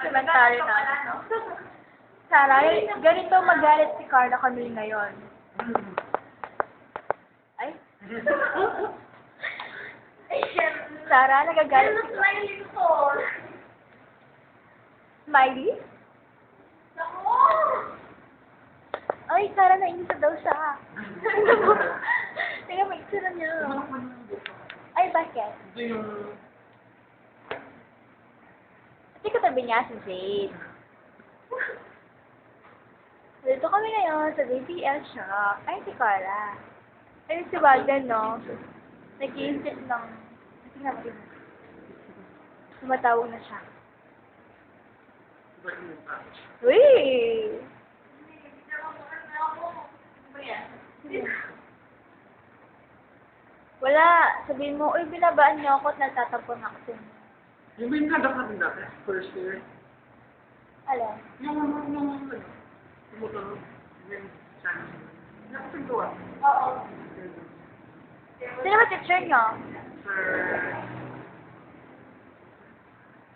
Elementary na. Sarah, ganito magalit si Carla kami ngayon. Ay? Sarah, nagagalit si Smiley? Ay, Sarah, nainis na daw siya. Tingnan mo, itsura niya. Ay, bakit? Kasi katabi niya si Jade. Dito kami ngayon sa BBL shop. Ay, si Carla. Ay, si Walden, no? Nag-iisip ng... Tingnan mo. Tumatawag na siya. Uy! Wala. Sabihin mo, uy, binabaan niyo ako at nagtatampon ako sa inyo. Yung ba yung kadak natin dati? First year? Alam. Yung motor. Yung sana. Nakapintuan. Oo. Sino ba teacher niyo? Sir...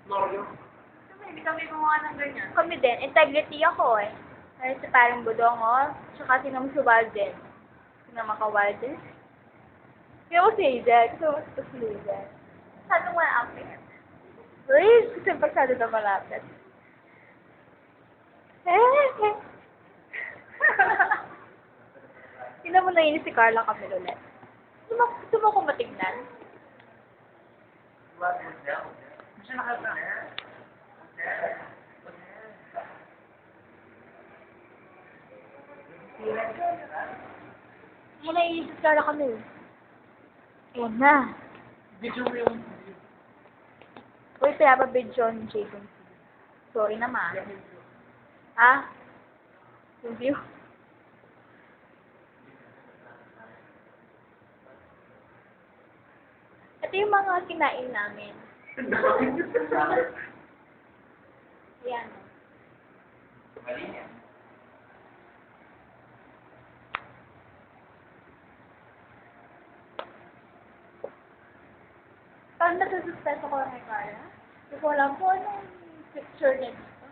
Mario. Hindi kami gumawa ng ganyan. Kami din. Integrity ako eh. Ay, sa parang budongo. Tsaka sinong si Walden. Sino ka Walden? Yung si Hazel. Gusto mo si Hazel. Saan mo malapit? Uy, kasi pasado na malapit. Tingnan mo nainis si Carla kami ulit. Gusto mo kong matignan? Gusto na kaya Ano nainis si Carla kami? Ayan na. video mo yung... Uy, pinapabidyo ni Jason. Sorry naman. Ha? Yung view? Ito yung mga kinain namin. Ayan. Parang nasususpense ako kay Carla. Hindi ko alam po anong picture niya dito.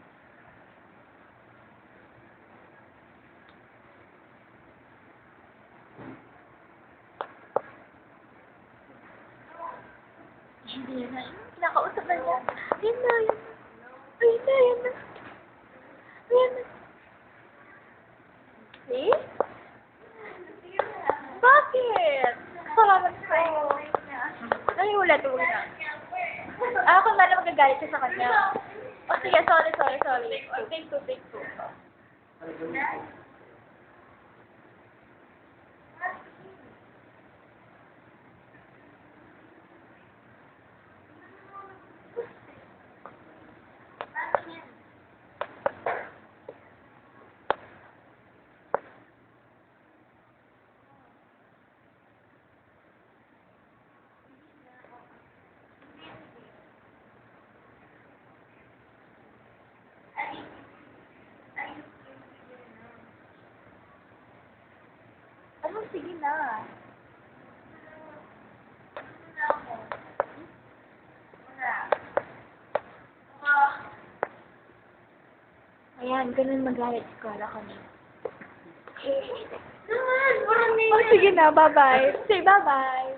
Hindi yan na. Kinakausap na niya. Ayun na, ayun na. Ayun na, ayun na. Ayun na. See? Bakit? Salamat po. Ay, ulit na. Ako na lang magagalit ka sa kanya. O sige, sorry. Take two. Ano, sige na. Ayan, ganun magalit si Carla kami. Naman, parang nila. Oh, sige na, bye-bye. Say bye-bye.